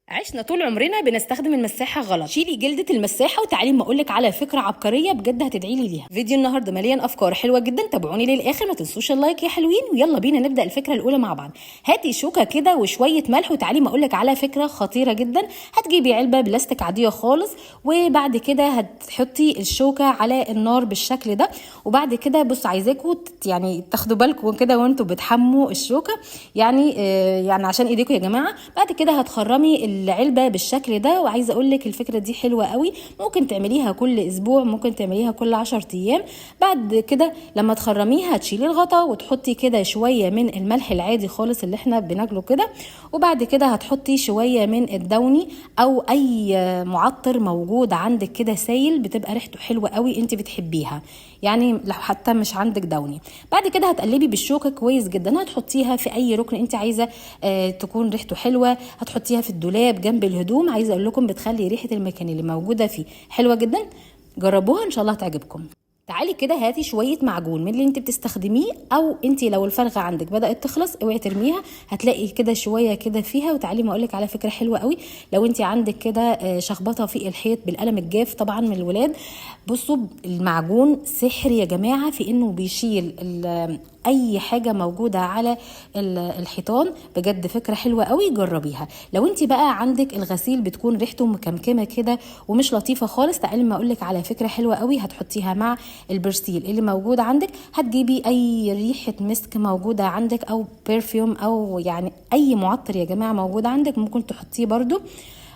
عشنا طول عمرنا بنستخدم المساحه غلط. شيلي جلده المساحه وتعالي ما اقولك على فكره عبقريه بجد هتدعي لي ليها. فيديو النهارده مليان افكار حلوه جدا، تابعوني للاخر، ما تنسوش اللايك يا حلوين، ويلا بينا نبدا الفكره الاولى مع بعض. هاتي شوكه كده وشويه ملح وتعالي ما اقولك على فكره خطيره جدا. هتجيبي علبه بلاستيك عاديه خالص، وبعد كده هتحطي الشوكه على النار بالشكل ده، وبعد كده بص عايزاكم يعني تاخدوا بالكم كده وانتوا بتحموا الشوكه، يعني عشان ايديكم يا جماعه. بعد كده هتخرمي العلبه بالشكل ده، وعايزه اقول لك الفكره دي حلوه قوي، ممكن تعمليها كل اسبوع، ممكن تعمليها كل 10 ايام. بعد كده لما تخرميها هتشيلي الغطا وتحطي كده شويه من الملح العادي خالص اللي احنا بناكله كده، وبعد كده هتحطي شويه من الدوني او اي معطر موجود عندك كده سايل، بتبقى ريحته حلوه قوي انت بتحبيها، يعني لو حتى مش عندك دوني. بعد كده هتقلبي بالشوكه كويس جدا، هتحطيها في اي ركن انت عايزه تكون ريحته حلوه، هتحطيها في الدولاب جنب الهدوم. عايزه اقول لكم بتخلي ريحه المكان اللي موجوده فيه حلوه جدا، جربوها ان شاء الله تعجبكم. تعالي كده هاتي شويه معجون من اللي انت بتستخدميه، او انت لو الفرغه عندك بدات تخلص اوعي ترميها، هتلاقي كده شويه كده فيها. وتعالي ما اقولك على فكره حلوه قوي، لو انت عندك كده شخبطه في الحيط بالقلم الجاف طبعا من الولاد، بصوا المعجون سحر يا جماعه في انه بيشيل اي حاجه موجوده على الحيطان، بجد فكره حلوه قوي، جربيها. لو انت بقى عندك الغسيل بتكون ريحته مكمكمه كده ومش لطيفه خالص، تعالي ما اقولك على فكره حلوه قوي، هتحطيها مع البرسيل اللي موجود عندك. هتجيبي اي ريحه مسك موجوده عندك او برفيوم او يعني اي معطر يا جماعه موجود عندك ممكن تحطيه برده،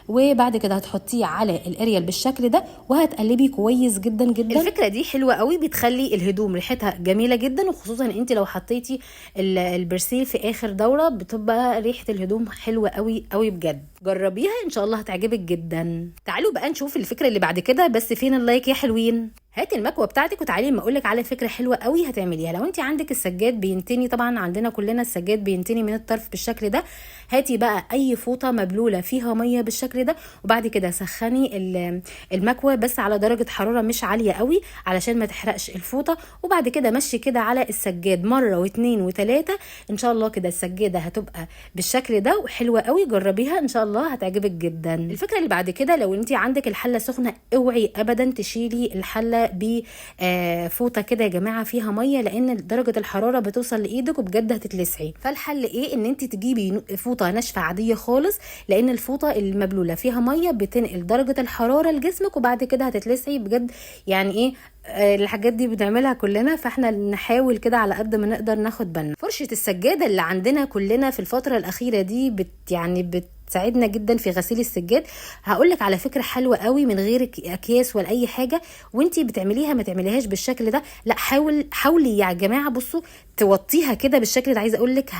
وبعد كده هتحطيه على الاريال بالشكل ده وهتقلبي كويس جدا جدا. الفكره دي حلوه قوي، بتخلي الهدوم ريحتها جميله جدا، وخصوصا انت لو حطيتي البرسيل في اخر دوره بتبقى ريحه الهدوم حلوه قوي قوي بجد، جربيها ان شاء الله هتعجبك جدا. تعالوا بقى نشوف الفكره اللي بعد كده، بس فين اللايك يا حلوين؟ هاتي المكوه بتاعتك وتعالي ما اقولك على فكره حلوه قوي هتعمليها. لو انت عندك السجاد بينتني، طبعا عندنا كلنا السجاد بينتني من الطرف بالشكل ده، هاتي بقى اي فوطه مبلوله فيها ميه بالشكل ده، وبعد كده سخني المكوه بس على درجه حراره مش عاليه قوي علشان ما تحرقش الفوطه، وبعد كده مشي كده على السجاد مره واثنين وثلاثه، ان شاء الله كده السجاده هتبقى بالشكل ده وحلوه قوي، جربيها ان شاء الله هتعجبك جدا. الفكره اللي بعد كده، لو انت عندك الحله سخنه اوعي ابدا تشيلي الحله بفوطه كده يا جماعه فيها ميه، لان درجه الحراره بتوصل لايدك وبجد هتتلسعي. فالحل ايه؟ ان انت تجيبي فوطه ناشفه عاديه خالص، لان الفوطه المبلوله فيها ميه بتنقل درجه الحراره لجسمك وبعد كده هتتلسعي بجد. يعني ايه الحاجات دي بنعملها كلنا، فاحنا نحاول كده على قد ما نقدر ناخد بالنا. فرشة السجادة اللي عندنا كلنا في الفترة الأخيرة دي بتساعدنا جدا في غسيل السجاد. هقولك على فكرة حلوة قوي من غير اكياس ولا اي حاجة، وانتي بتعمليها ما تعمليهاش بالشكل ده، لا حاولي يا جماعة بصوا توطيها كده بالشكل ده. عايزة اقولك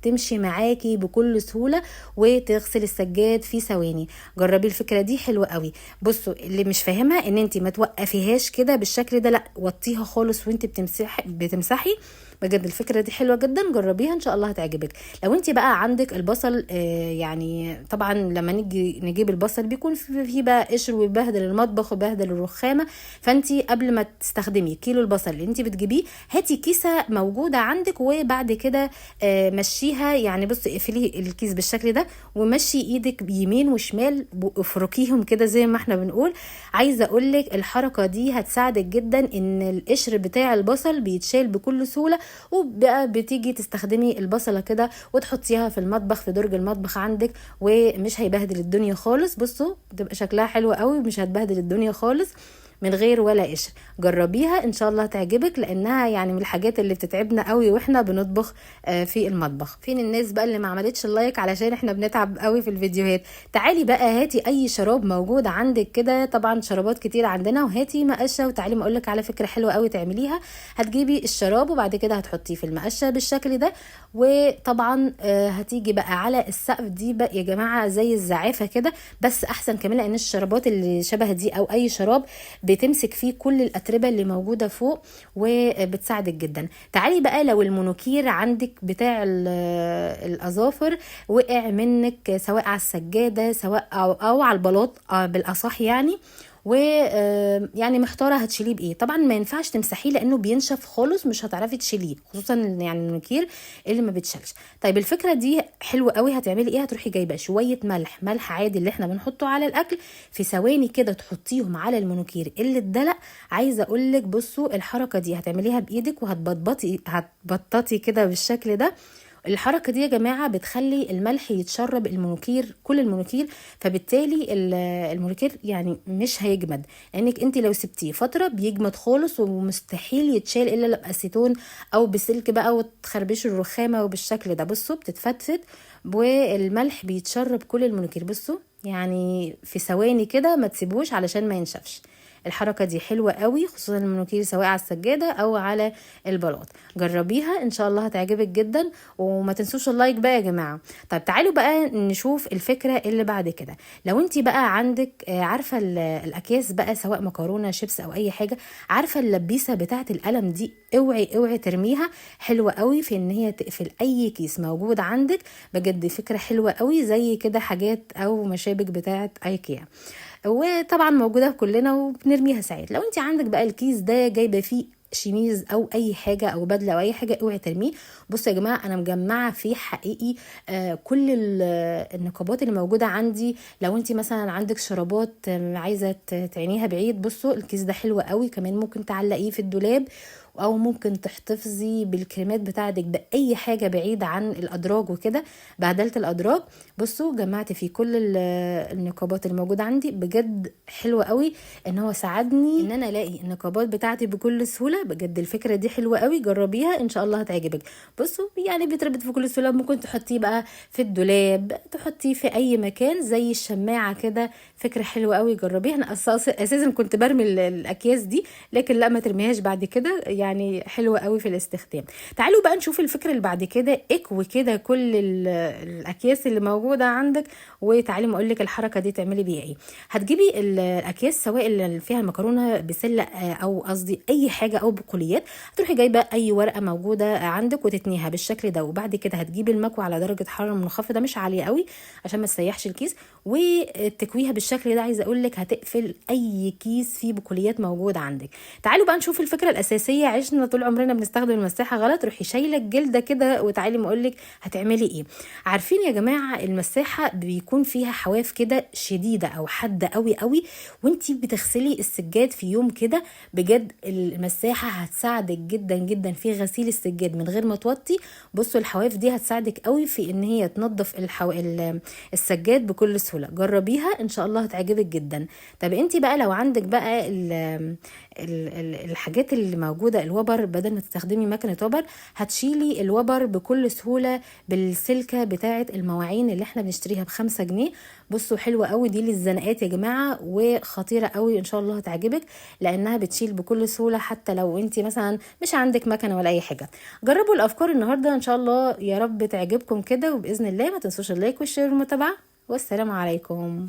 تمشي معاكي بكل سهوله وتغسل السجاد في ثواني. جربي الفكره دي حلوه قوي. بصوا اللي مش فاهمها ان انت ما توقفيهاش كده بالشكل ده، لا وطيها خالص وانت بتمسحي بجد الفكره دي حلوه جدا، جربيها ان شاء الله هتعجبك. لو انت بقى عندك البصل يعني طبعا لما نيجي نجيب البصل بيكون فيه بقى قشر ويبهدل المطبخ ويبهدل الرخامه، فانت قبل ما تستخدمي كيلو البصل اللي انت بتجيبيه هاتي كيسه موجوده عندك، وبعد كده مشيها، يعني بصي اقفلي الكيس بالشكل ده ومشي ايدك يمين وشمال افركيهم كده زي ما احنا بنقول. عايزه اقولك الحركه دي هتساعدك جدا ان القشر بتاع البصل بيتشال بكل سهوله، وبقى بتيجي تستخدمي البصله كده وتحطيها في المطبخ في درج المطبخ عندك ومش هيبهدل الدنيا خالص. بصوا بتبقى شكلها حلو قوي ومش هتبهدل الدنيا خالص من غير ولا قشر. جربيها ان شاء الله تعجبك، لانها يعني من الحاجات اللي بتتعبنا قوي واحنا بنطبخ في المطبخ. فين الناس بقى اللي ما عملتش اللايك علشان احنا بنتعب قوي في الفيديوهات؟ تعالي بقى هاتي اي شراب موجود عندك كده، طبعا شرابات كتير عندنا، وهاتي مقشه وتعالي ما اقولك على فكره حلوه قوي تعمليها. هتجيبي الشراب وبعد كده هتحطيه في المقشه بالشكل ده، وطبعا هتيجي بقى على السقف دي بقى يا جماعه زي الزعافه كده، بس احسن كمان لان الشرابات اللي شبه دي او اي شراب بتمسك فيه كل الاتربه اللي موجوده فوق وبتساعدك جدا. تعالي بقى لو المونوكير عندك بتاع الاظافر وقع منك سواء على السجاده سواء او على البلاط بالاصح يعني، ويعني محتاره هتشيليه بايه. طبعا ما ينفعش تمسحيه لانه بينشف خالص، مش هتعرفي تشيليه، خصوصا يعني المونوكير اللي ما بتشالش. طيب الفكره دي حلوه قوي. هتعملي ايه؟ هتروحي جايبه شويه ملح عادي اللي احنا بنحطه على الاكل، في ثواني كده تحطيهم على المونوكير اللي اتدلق. عايزه اقول لك بصوا الحركه دي هتعمليها بايدك هتبططي كده بالشكل ده. الحركه دي يا جماعه بتخلي الملح يتشرب المونوكير، كل المونوكير، فبالتالي المونوكير يعني مش هيجمد، لانك انت لو سبتيه فتره بيجمد خالص ومستحيل يتشال الا باسيتون او بسلك بقى وتخربشوا الرخامه وبالشكل ده. بصوا بتتفتفت والملح بيتشرب كل المونوكير. بصوا يعني في ثواني كده، ما تسيبوش علشان ما ينشفش. الحركه دي حلوه قوي، خصوصا المونوكير سواء على السجاده او على البلاط. جربيها ان شاء الله هتعجبك جدا، وما تنسوش اللايك بقى يا جماعه. طيب تعالوا بقى نشوف الفكره اللي بعد كده. لو انت بقى عندك عارفه الاكياس بقى، سواء مكرونه شيبس او اي حاجه، عارفه اللبيسه بتاعه القلم دي، اوعي ترميها. حلوه قوي في ان هي تقفل اي كيس موجود عندك، بجد فكره حلوه قوي، زي كده حاجات او مشابك بتاعه ايكيا، وطبعا موجوده كلنا وبنرميها ساعات. لو انت عندك بقى الكيس ده جايبه فيه شميز او اي حاجه او بدله او اي حاجه، اوعي ترميه. بصوا يا جماعه انا مجمعه فيه حقيقي كل النقابات اللي موجوده عندي. لو انت مثلا عندك شرابات عايزه تعينيها بعيد، بصوا الكيس ده حلو قوي، كمان ممكن تعلقيه في الدولاب، او ممكن تحتفظي بالكريمات بتاعتك باي حاجه بعيده عن الادراج وكده، بعدله الادراج. بصوا جمعت فيه كل النقابات اللي موجوده عندي، بجد حلوه قوي ان هو ساعدني ان انا الاقي النقابات بتاعتي بكل سهوله. بجد الفكره دي حلوه قوي، جربيها ان شاء الله هتعجبك. بصوا يعني بيتربط في كل سهوله، ممكن تحطيه بقى في الدولاب، تحطيه في اي مكان زي الشماعه كده. فكره حلوه قوي، جربيها. انا اساسا كنت برمي الاكياس دي، لكن لا ما ترميهاش بعد كده، يعني حلوه قوي في الاستخدام. تعالوا بقى نشوف الفكره اللي بعد كده. اكوي كده كل الاكياس اللي موجوده عندك، وتعالي ما اقول لك الحركه دي تعملي بيها ايه. هتجيبي الاكياس سواء اللي فيها المكرونه بسله او قصدي اي حاجه او بقوليات، هتروحي جايبه اي ورقه موجوده عندك وتتنيها بالشكل ده، وبعد كده هتجيبي المكوى على درجه حراره منخفضه مش عاليه قوي عشان ما تسيحش الكيس، وتكويها بالشكل ده. عايزه اقول لك هتقفل اي كيس فيه بقوليات موجود عندك. تعالوا بقى نشوف الفكره الاساسيه. عشنا طول عمرنا بنستخدم المساحه غلط، روحي شايله الجلده كده وتعالي ما اقول لك هتعملي ايه. عارفين يا جماعه المساحه بيكون فيها حواف كده شديده او حاده قوي قوي، وانتي بتغسلي السجاد في يوم كده، بجد المساحه هتساعدك جدا جدا في غسيل السجاد من غير ما توطي. بصوا الحواف دي هتساعدك قوي في ان هي تنظف السجاد بكل سهوله. جربيها ان شاء الله هتعجبك جدا. طب انتي بقى لو عندك بقى الحاجات اللي موجوده، الوبر، بدل ما تستخدمي مكنه وبر، هتشيلي الوبر بكل سهوله بالسلكه بتاعه المواعين اللي احنا بنشتريها ب5 جنيه. بصوا حلوه قوي دي للزنقات يا جماعه، وخطيره قوي ان شاء الله هتعجبك، لانها بتشيل بكل سهوله حتى لو انت مثلا مش عندك مكنه ولا اي حاجه. جربوا الافكار النهارده ان شاء الله، يا رب تعجبكم كده، وباذن الله ما تنسوش اللايك والشير والمتابعه، والسلام عليكم.